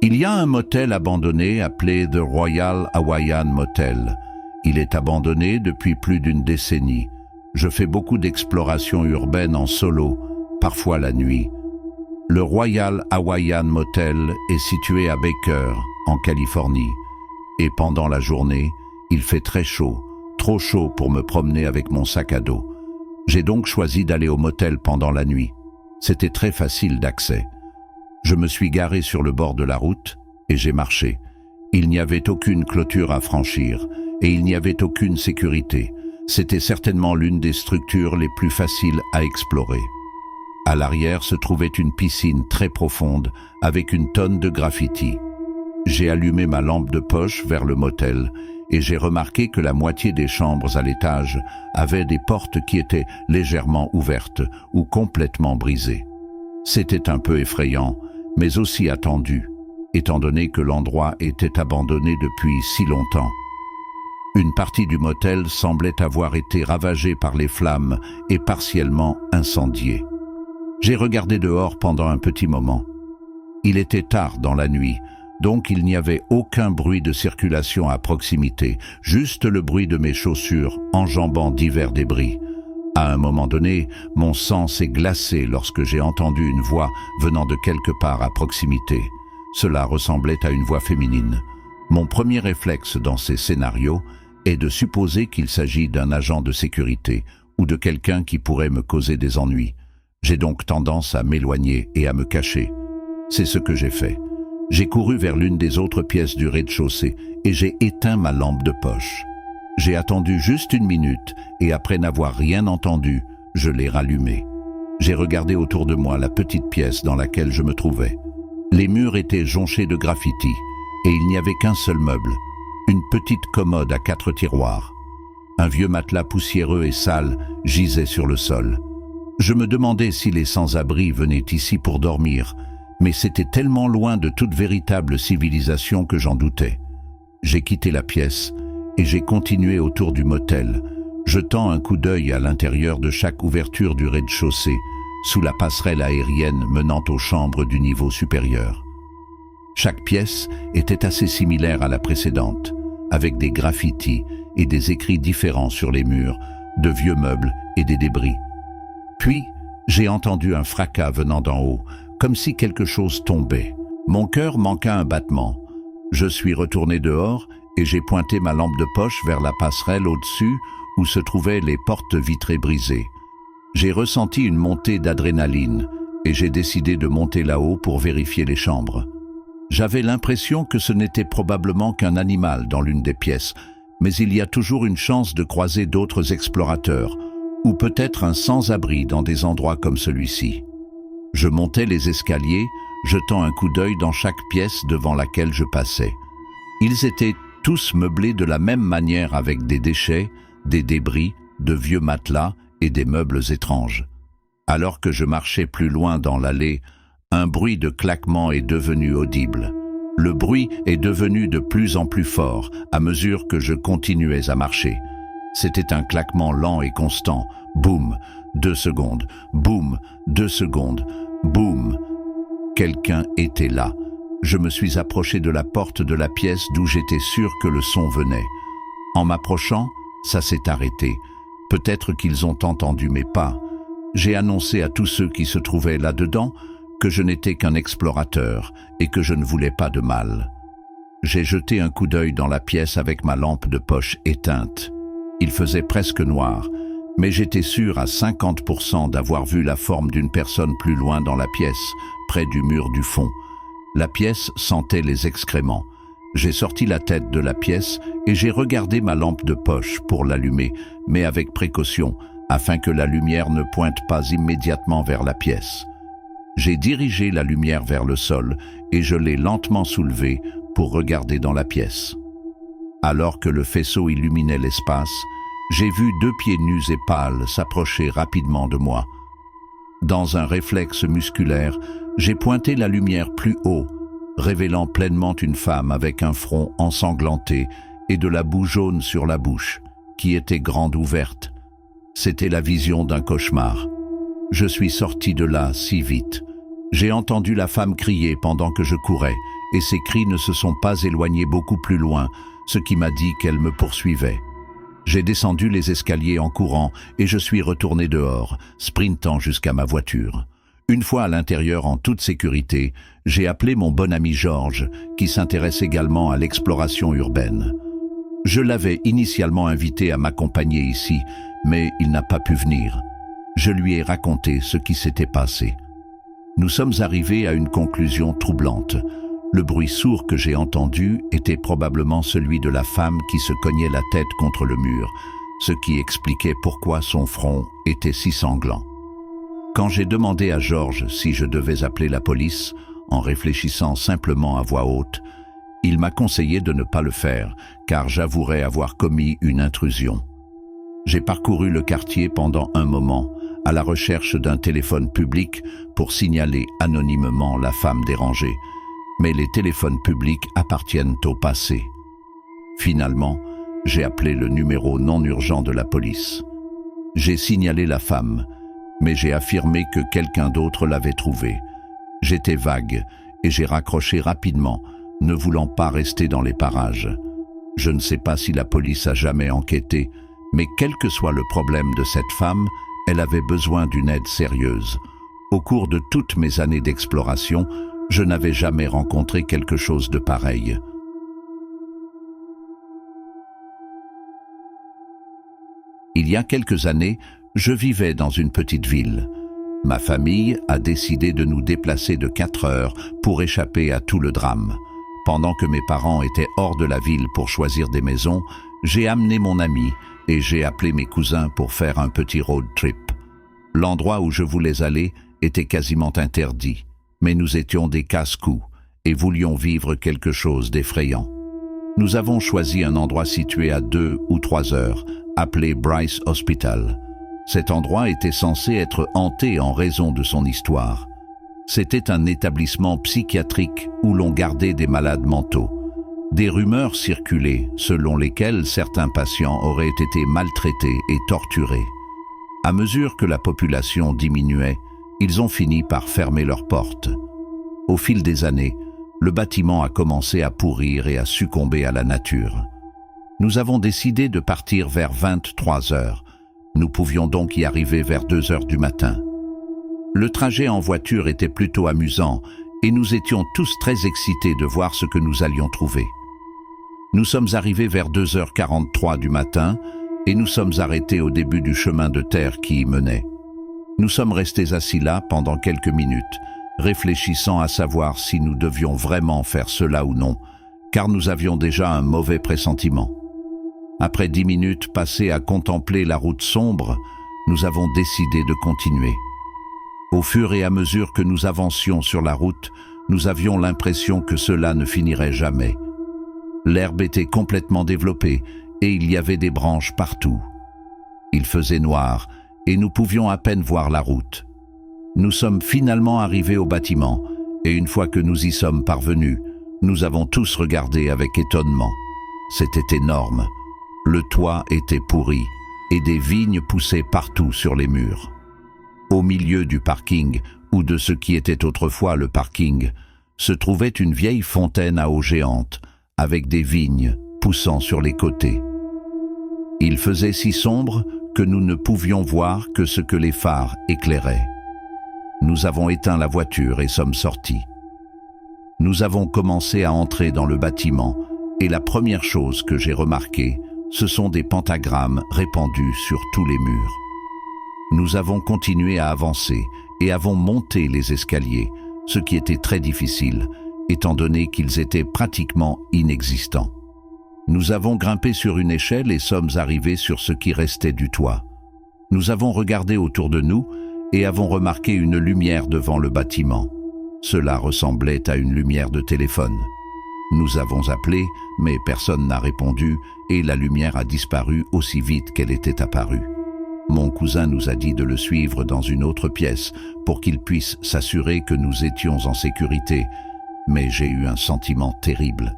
Il y a un motel abandonné appelé The Royal Hawaiian Motel. Il est abandonné depuis plus d'une décennie. Je fais beaucoup d'explorations urbaines en solo, parfois la nuit. Le Royal Hawaiian Motel est situé à Baker, en Californie. Et pendant la journée, il fait très chaud, trop chaud pour me promener avec mon sac à dos. J'ai donc choisi d'aller au motel pendant la nuit. C'était très facile d'accès. Je me suis garé sur le bord de la route et j'ai marché. Il n'y avait aucune clôture à franchir et il n'y avait aucune sécurité. C'était certainement l'une des structures les plus faciles à explorer. À l'arrière se trouvait une piscine très profonde avec une tonne de graffitis. J'ai allumé ma lampe de poche vers le motel et j'ai remarqué que la moitié des chambres à l'étage avaient des portes qui étaient légèrement ouvertes ou complètement brisées. C'était un peu effrayant, mais aussi attendu, étant donné que l'endroit était abandonné depuis si longtemps. Une partie du motel semblait avoir été ravagée par les flammes et partiellement incendiée. J'ai regardé dehors pendant un petit moment. Il était tard dans la nuit, donc il n'y avait aucun bruit de circulation à proximité, juste le bruit de mes chaussures enjambant divers débris. À un moment donné, mon sang s'est glacé lorsque j'ai entendu une voix venant de quelque part à proximité. Cela ressemblait à une voix féminine. Mon premier réflexe dans ces scénarios est de supposer qu'il s'agit d'un agent de sécurité ou de quelqu'un qui pourrait me causer des ennuis. J'ai donc tendance à m'éloigner et à me cacher. C'est ce que j'ai fait. J'ai couru vers l'une des autres pièces du rez-de-chaussée et j'ai éteint ma lampe de poche. J'ai attendu juste 1 minute et après n'avoir rien entendu, je l'ai rallumée. J'ai regardé autour de moi la petite pièce dans laquelle je me trouvais. Les murs étaient jonchés de graffitis et il n'y avait qu'un seul meuble, une petite commode à 4 tiroirs. Un vieux matelas poussiéreux et sale gisait sur le sol. Je me demandais si les sans-abri venaient ici pour dormir, mais c'était tellement loin de toute véritable civilisation que j'en doutais. J'ai quitté la pièce et j'ai continué autour du motel, jetant un coup d'œil à l'intérieur de chaque ouverture du rez-de-chaussée, sous la passerelle aérienne menant aux chambres du niveau supérieur. Chaque pièce était assez similaire à la précédente, avec des graffitis et des écrits différents sur les murs, de vieux meubles et des débris. Puis, j'ai entendu un fracas venant d'en haut, comme si quelque chose tombait. Mon cœur manqua un battement. Je suis retourné dehors et j'ai pointé ma lampe de poche vers la passerelle au-dessus où se trouvaient les portes vitrées brisées. J'ai ressenti une montée d'adrénaline et j'ai décidé de monter là-haut pour vérifier les chambres. J'avais l'impression que ce n'était probablement qu'un animal dans l'une des pièces, mais il y a toujours une chance de croiser d'autres explorateurs, ou peut-être un sans-abri dans des endroits comme celui-ci. Je montais les escaliers, jetant un coup d'œil dans chaque pièce devant laquelle je passais. Ils étaient tous meublés de la même manière avec des déchets, des débris, de vieux matelas et des meubles étranges. Alors que je marchais plus loin dans l'allée, un bruit de claquement est devenu audible. Le bruit est devenu de plus en plus fort à mesure que je continuais à marcher. C'était un claquement lent et constant. Boum, 2 secondes. Boum, 2 secondes. Boum. Quelqu'un était là. Je me suis approché de la porte de la pièce d'où j'étais sûr que le son venait. En m'approchant, ça s'est arrêté. Peut-être qu'ils ont entendu mes pas. J'ai annoncé à tous ceux qui se trouvaient là-dedans que je n'étais qu'un explorateur et que je ne voulais pas de mal. J'ai jeté un coup d'œil dans la pièce avec ma lampe de poche éteinte. Il faisait presque noir, mais j'étais sûr à 50% d'avoir vu la forme d'une personne plus loin dans la pièce, près du mur du fond. La pièce sentait les excréments. J'ai sorti la tête de la pièce et j'ai regardé ma lampe de poche pour l'allumer, mais avec précaution, afin que la lumière ne pointe pas immédiatement vers la pièce. J'ai dirigé la lumière vers le sol et je l'ai lentement soulevée pour regarder dans la pièce. Alors que le faisceau illuminait l'espace, j'ai vu 2 pieds nus et pâles s'approcher rapidement de moi. Dans un réflexe musculaire, j'ai pointé la lumière plus haut, révélant pleinement une femme avec un front ensanglanté et de la boue jaune sur la bouche, qui était grande ouverte. C'était la vision d'un cauchemar. Je suis sorti de là si vite. J'ai entendu la femme crier pendant que je courais, et ses cris ne se sont pas éloignés beaucoup plus loin, ce qui m'a dit qu'elle me poursuivait. J'ai descendu les escaliers en courant et je suis retourné dehors, sprintant jusqu'à ma voiture. Une fois à l'intérieur en toute sécurité, j'ai appelé mon bon ami Georges, qui s'intéresse également à l'exploration urbaine. Je l'avais initialement invité à m'accompagner ici, mais il n'a pas pu venir. Je lui ai raconté ce qui s'était passé. Nous sommes arrivés à une conclusion troublante. Le bruit sourd que j'ai entendu était probablement celui de la femme qui se cognait la tête contre le mur, ce qui expliquait pourquoi son front était si sanglant. Quand j'ai demandé à Georges si je devais appeler la police, en réfléchissant simplement à voix haute, il m'a conseillé de ne pas le faire, car j'avouerais avoir commis une intrusion. J'ai parcouru le quartier pendant un moment, à la recherche d'un téléphone public pour signaler anonymement la femme dérangée, mais les téléphones publics appartiennent au passé. Finalement, j'ai appelé le numéro non urgent de la police. J'ai signalé la femme, mais j'ai affirmé que quelqu'un d'autre l'avait trouvée. J'étais vague et j'ai raccroché rapidement, ne voulant pas rester dans les parages. Je ne sais pas si la police a jamais enquêté, mais quel que soit le problème de cette femme, elle avait besoin d'une aide sérieuse. Au cours de toutes mes années d'exploration, je n'avais jamais rencontré quelque chose de pareil. Il y a quelques années, je vivais dans une petite ville. Ma famille a décidé de nous déplacer de 4 heures pour échapper à tout le drame. Pendant que mes parents étaient hors de la ville pour choisir des maisons, j'ai amené mon ami et j'ai appelé mes cousins pour faire un petit road trip. L'endroit où je voulais aller était quasiment interdit, mais nous étions des casse-cous et voulions vivre quelque chose d'effrayant. Nous avons choisi un endroit situé à 2 ou 3 heures, appelé Bryce Hospital. Cet endroit était censé être hanté en raison de son histoire. C'était un établissement psychiatrique où l'on gardait des malades mentaux. Des rumeurs circulaient selon lesquelles certains patients auraient été maltraités et torturés. À mesure que la population diminuait, ils ont fini par fermer leurs portes. Au fil des années, le bâtiment a commencé à pourrir et à succomber à la nature. Nous avons décidé de partir vers 23 heures. Nous pouvions donc y arriver vers 2 heures du matin. Le trajet en voiture était plutôt amusant et nous étions tous très excités de voir ce que nous allions trouver. Nous sommes arrivés vers 2h43 du matin et nous sommes arrêtés au début du chemin de terre qui y menait. Nous sommes restés assis là pendant quelques minutes, réfléchissant à savoir si nous devions vraiment faire cela ou non, car nous avions déjà un mauvais pressentiment. Après 10 minutes passées à contempler la route sombre, nous avons décidé de continuer. Au fur et à mesure que nous avancions sur la route, nous avions l'impression que cela ne finirait jamais. L'herbe était complètement développée et il y avait des branches partout. Il faisait noir et nous pouvions à peine voir la route. Nous sommes finalement arrivés au bâtiment et une fois que nous y sommes parvenus, nous avons tous regardé avec étonnement. C'était énorme. Le toit était pourri et des vignes poussaient partout sur les murs. Au milieu du parking, ou de ce qui était autrefois le parking, se trouvait une vieille fontaine à eau géante, avec des vignes poussant sur les côtés. Il faisait si sombre que nous ne pouvions voir que ce que les phares éclairaient. Nous avons éteint la voiture et sommes sortis. Nous avons commencé à entrer dans le bâtiment, et la première chose que j'ai remarquée, ce sont des pentagrammes répandus sur tous les murs. Nous avons continué à avancer et avons monté les escaliers, ce qui était très difficile, étant donné qu'ils étaient pratiquement inexistants. Nous avons grimpé sur une échelle et sommes arrivés sur ce qui restait du toit. Nous avons regardé autour de nous et avons remarqué une lumière devant le bâtiment. Cela ressemblait à une lumière de téléphone. Nous avons appelé, mais personne n'a répondu et la lumière a disparu aussi vite qu'elle était apparue. Mon cousin nous a dit de le suivre dans une autre pièce pour qu'il puisse s'assurer que nous étions en sécurité, mais j'ai eu un sentiment terrible.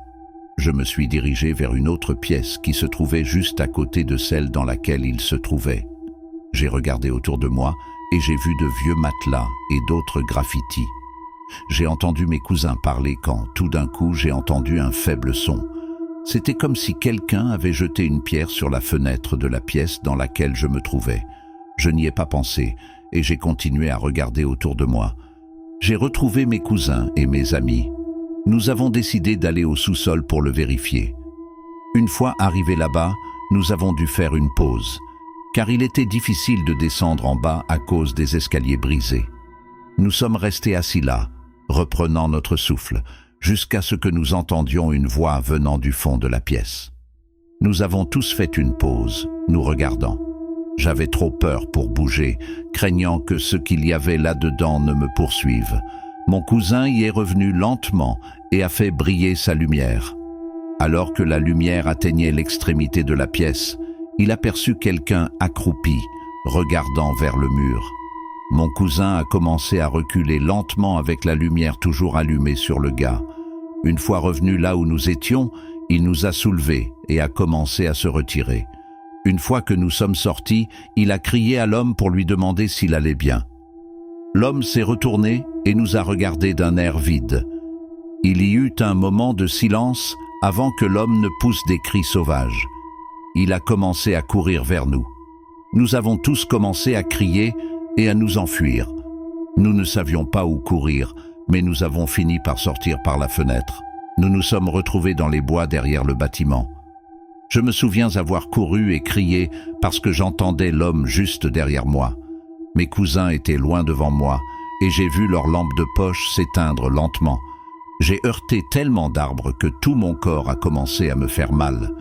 Je me suis dirigé vers une autre pièce qui se trouvait juste à côté de celle dans laquelle il se trouvait. J'ai regardé autour de moi et j'ai vu de vieux matelas et d'autres graffitis. J'ai entendu mes cousins parler quand, tout d'un coup, j'ai entendu un faible son. C'était comme si quelqu'un avait jeté une pierre sur la fenêtre de la pièce dans laquelle je me trouvais. Je n'y ai pas pensé et j'ai continué à regarder autour de moi. J'ai retrouvé mes cousins et mes amis. Nous avons décidé d'aller au sous-sol pour le vérifier. Une fois arrivés là-bas, nous avons dû faire une pause, car il était difficile de descendre en bas à cause des escaliers brisés. Nous sommes restés assis là, reprenant notre souffle, jusqu'à ce que nous entendions une voix venant du fond de la pièce. Nous avons tous fait une pause, nous regardant. J'avais trop peur pour bouger, craignant que ce qu'il y avait là-dedans ne me poursuive. Mon cousin y est revenu lentement et a fait briller sa lumière. Alors que la lumière atteignait l'extrémité de la pièce, il aperçut quelqu'un accroupi, regardant vers le mur. Mon cousin a commencé à reculer lentement avec la lumière toujours allumée sur le gars. Une fois revenu là où nous étions, il nous a soulevés et a commencé à se retirer. Une fois que nous sommes sortis, il a crié à l'homme pour lui demander s'il allait bien. L'homme s'est retourné et nous a regardés d'un air vide. Il y eut un moment de silence avant que l'homme ne pousse des cris sauvages. Il a commencé à courir vers nous. Nous avons tous commencé à crier et à nous enfuir. Nous ne savions pas où courir, mais nous avons fini par sortir par la fenêtre. Nous nous sommes retrouvés dans les bois derrière le bâtiment. Je me souviens avoir couru et crié parce que j'entendais l'homme juste derrière moi. Mes cousins étaient loin devant moi et j'ai vu leur lampe de poche s'éteindre lentement. J'ai heurté tellement d'arbres que tout mon corps a commencé à me faire mal.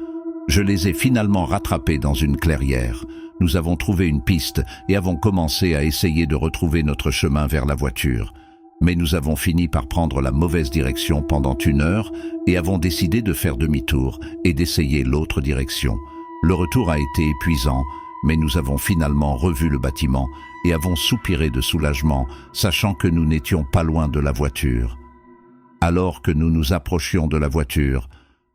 Je les ai finalement rattrapés dans une clairière. Nous avons trouvé une piste et avons commencé à essayer de retrouver notre chemin vers la voiture. Mais nous avons fini par prendre la mauvaise direction pendant 1 heure et avons décidé de faire demi-tour et d'essayer l'autre direction. Le retour a été épuisant, mais nous avons finalement revu le bâtiment et avons soupiré de soulagement, sachant que nous n'étions pas loin de la voiture. Alors que nous nous approchions de la voiture,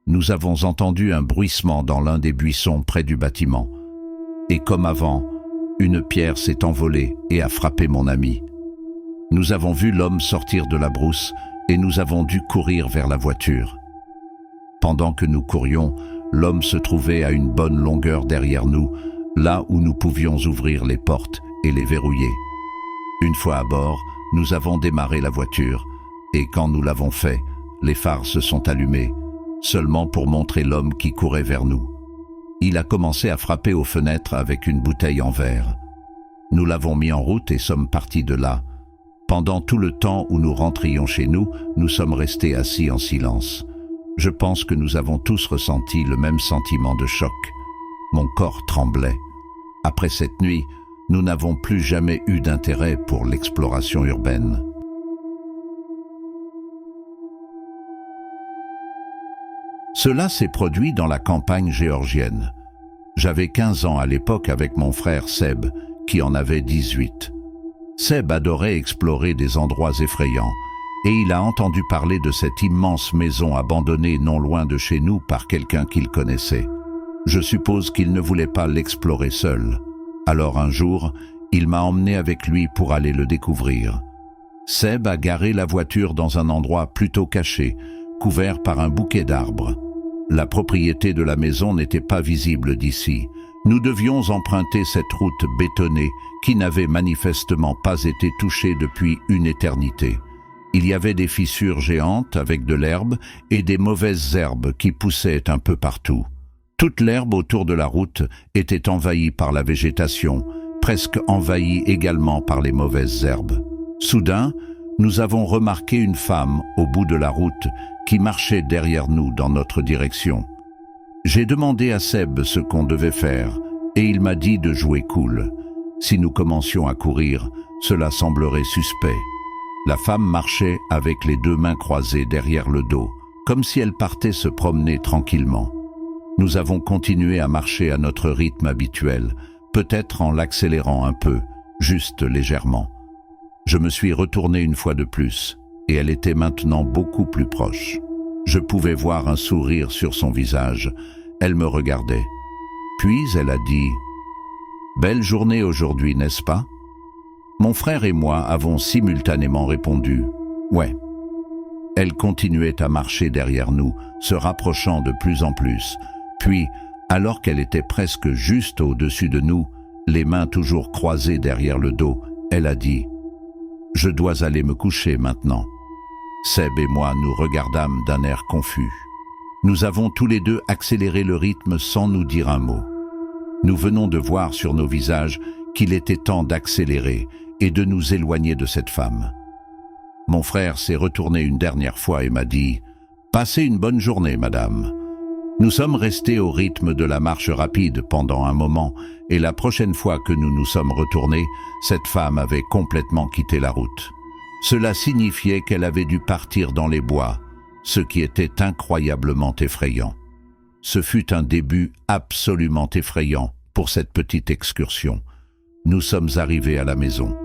nous avons entendu un bruissement dans l'un des buissons près du bâtiment. Et comme avant, une pierre s'est envolée et a frappé mon ami. Nous avons vu l'homme sortir de la brousse et nous avons dû courir vers la voiture. Pendant que nous courions, l'homme se trouvait à une bonne longueur derrière nous, là où nous pouvions ouvrir les portes et les verrouiller. Une fois à bord, nous avons démarré la voiture et quand nous l'avons fait, les phares se sont allumés, seulement pour montrer l'homme qui courait vers nous. Il a commencé à frapper aux fenêtres avec une bouteille en verre. Nous l'avons mis en route et sommes partis de là. Pendant tout le temps où nous rentrions chez nous, nous sommes restés assis en silence. Je pense que nous avons tous ressenti le même sentiment de choc. Mon corps tremblait. Après cette nuit, nous n'avons plus jamais eu d'intérêt pour l'exploration urbaine. Cela s'est produit dans la campagne géorgienne. J'avais 15 ans à l'époque avec mon frère Seb, qui en avait 18. Seb adorait explorer des endroits effrayants, et il a entendu parler de cette immense maison abandonnée non loin de chez nous par quelqu'un qu'il connaissait. Je suppose qu'il ne voulait pas l'explorer seul. Alors un jour, il m'a emmené avec lui pour aller le découvrir. Seb a garé la voiture dans un endroit plutôt caché, couvert par un bouquet d'arbres. La propriété de la maison n'était pas visible d'ici. Nous devions emprunter cette route bétonnée qui n'avait manifestement pas été touchée depuis une éternité. Il y avait des fissures géantes avec de l'herbe et des mauvaises herbes qui poussaient un peu partout. Toute l'herbe autour de la route était envahie par la végétation, presque envahie également par les mauvaises herbes. Soudain, nous avons remarqué une femme au bout de la route qui marchait derrière nous dans notre direction. J'ai demandé à Seb ce qu'on devait faire et il m'a dit de jouer cool. Si nous commencions à courir, cela semblerait suspect. La femme marchait avec les 2 mains croisées derrière le dos, comme si elle partait se promener tranquillement. Nous avons continué à marcher à notre rythme habituel, peut-être en l'accélérant un peu, juste légèrement. Je me suis retourné une fois de plus, et elle était maintenant beaucoup plus proche. Je pouvais voir un sourire sur son visage. Elle me regardait. Puis elle a dit « Belle journée aujourd'hui, n'est-ce pas ?» Mon frère et moi avons simultanément répondu « Ouais. Elle continuait à marcher derrière nous, se rapprochant de plus en plus. Puis, alors qu'elle était presque juste au-dessus de nous, les mains toujours croisées derrière le dos, elle a dit « Je dois aller me coucher maintenant ». Seb et moi nous regardâmes d'un air confus. Nous avons tous les deux accéléré le rythme sans nous dire un mot. Nous venons de voir sur nos visages qu'il était temps d'accélérer et de nous éloigner de cette femme. Mon frère s'est retourné une dernière fois et m'a dit « Passez une bonne journée, madame ». Nous sommes restés au rythme de la marche rapide pendant un moment et la prochaine fois que nous nous sommes retournés, cette femme avait complètement quitté la route. Cela signifiait qu'elle avait dû partir dans les bois, ce qui était incroyablement effrayant. Ce fut un début absolument effrayant pour cette petite excursion. Nous sommes arrivés à la maison.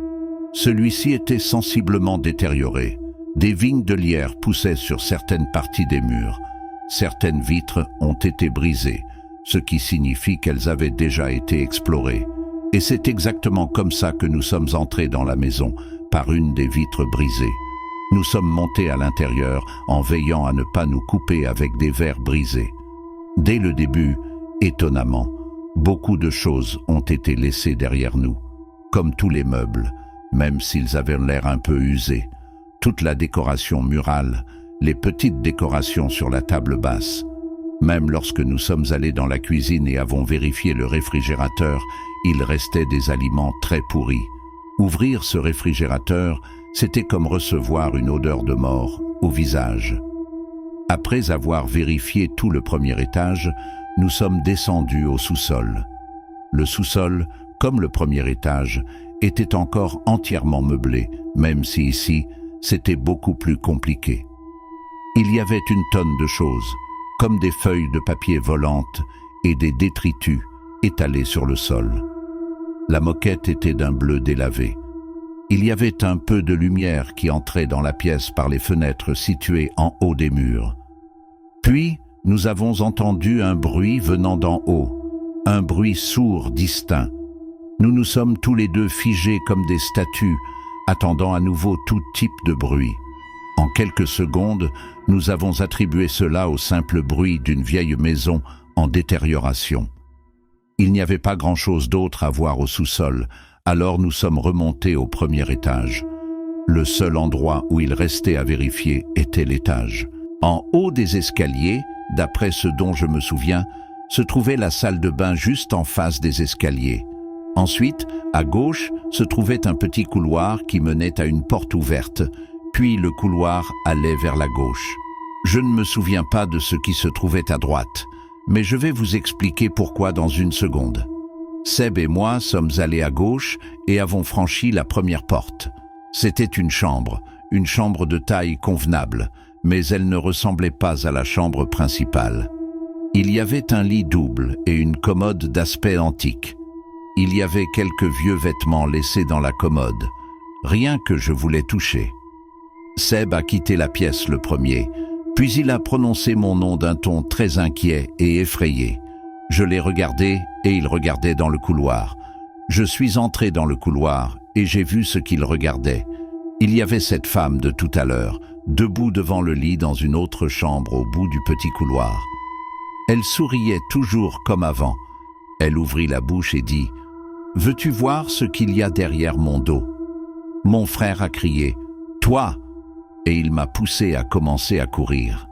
Celui-ci était sensiblement détérioré. Des vignes de lierre poussaient sur certaines parties des murs. Certaines vitres ont été brisées, ce qui signifie qu'elles avaient déjà été explorées. Et c'est exactement comme ça que nous sommes entrés dans la maison, par une des vitres brisées. Nous sommes montés à l'intérieur en veillant à ne pas nous couper avec des verres brisés. Dès le début, étonnamment, beaucoup de choses ont été laissées derrière nous, comme tous les meubles, même s'ils avaient l'air un peu usés. Toute la décoration murale, les petites décorations sur la table basse. Même lorsque nous sommes allés dans la cuisine et avons vérifié le réfrigérateur, il restait des aliments très pourris. Ouvrir ce réfrigérateur, c'était comme recevoir une odeur de mort au visage. Après avoir vérifié tout le premier étage, nous sommes descendus au sous-sol. Le sous-sol, comme le premier étage, était encore entièrement meublé, même si ici, c'était beaucoup plus compliqué. Il y avait une tonne de choses, comme des feuilles de papier volantes et des détritus étalés sur le sol. La moquette était d'un bleu délavé. Il y avait un peu de lumière qui entrait dans la pièce par les fenêtres situées en haut des murs. Puis, nous avons entendu un bruit venant d'en haut, un bruit sourd distinct. Nous nous sommes tous les deux figés comme des statues, attendant à nouveau tout type de bruit. En quelques secondes, nous avons attribué cela au simple bruit d'une vieille maison en détérioration. Il n'y avait pas grand-chose d'autre à voir au sous-sol, alors nous sommes remontés au premier étage. Le seul endroit où il restait à vérifier était l'étage. En haut des escaliers, d'après ce dont je me souviens, se trouvait la salle de bain juste en face des escaliers. Ensuite, à gauche, se trouvait un petit couloir qui menait à une porte ouverte, puis le couloir allait vers la gauche. Je ne me souviens pas de ce qui se trouvait à droite, mais je vais vous expliquer pourquoi dans une seconde. Seb et moi sommes allés à gauche et avons franchi la première porte. C'était une chambre de taille convenable, mais elle ne ressemblait pas à la chambre principale. Il y avait un lit double et une commode d'aspect antique. Il y avait quelques vieux vêtements laissés dans la commode, rien que je voulais toucher. Seb a quitté la pièce le premier, puis il a prononcé mon nom d'un ton très inquiet et effrayé. Je l'ai regardé et il regardait dans le couloir. Je suis entré dans le couloir et j'ai vu ce qu'il regardait. Il y avait cette femme de tout à l'heure, debout devant le lit dans une autre chambre au bout du petit couloir. Elle souriait toujours comme avant. Elle ouvrit la bouche et dit « Veux-tu voir ce qu'il y a derrière mon dos ?» Mon frère a crié « Toi !» et il m'a poussé à commencer à courir.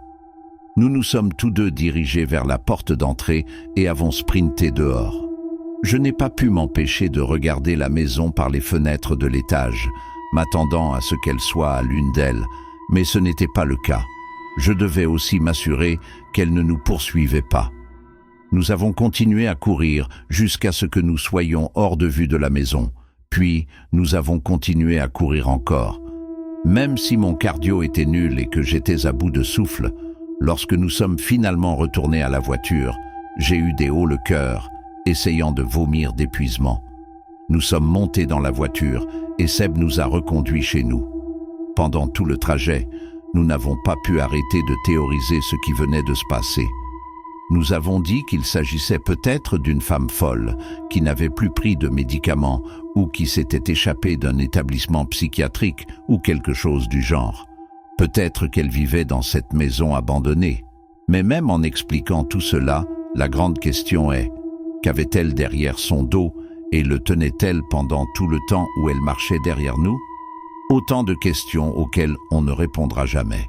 Nous nous sommes tous deux dirigés vers la porte d'entrée et avons sprinté dehors. Je n'ai pas pu m'empêcher de regarder la maison par les fenêtres de l'étage, m'attendant à ce qu'elle soit à l'une d'elles, mais ce n'était pas le cas. Je devais aussi m'assurer qu'elle ne nous poursuivait pas. Nous avons continué à courir jusqu'à ce que nous soyons hors de vue de la maison, puis nous avons continué à courir encore. Même si mon cardio était nul et que j'étais à bout de souffle, lorsque nous sommes finalement retournés à la voiture, j'ai eu des hauts le cœur, essayant de vomir d'épuisement. Nous sommes montés dans la voiture et Seb nous a reconduits chez nous. Pendant tout le trajet, nous n'avons pas pu arrêter de théoriser ce qui venait de se passer. Nous avons dit qu'il s'agissait peut-être d'une femme folle, qui n'avait plus pris de médicaments ou qui s'était échappée d'un établissement psychiatrique ou quelque chose du genre. Peut-être qu'elle vivait dans cette maison abandonnée. Mais même en expliquant tout cela, la grande question est, qu'avait-elle derrière son dos et le tenait-elle pendant tout le temps où elle marchait derrière nous? Autant de questions auxquelles on ne répondra jamais.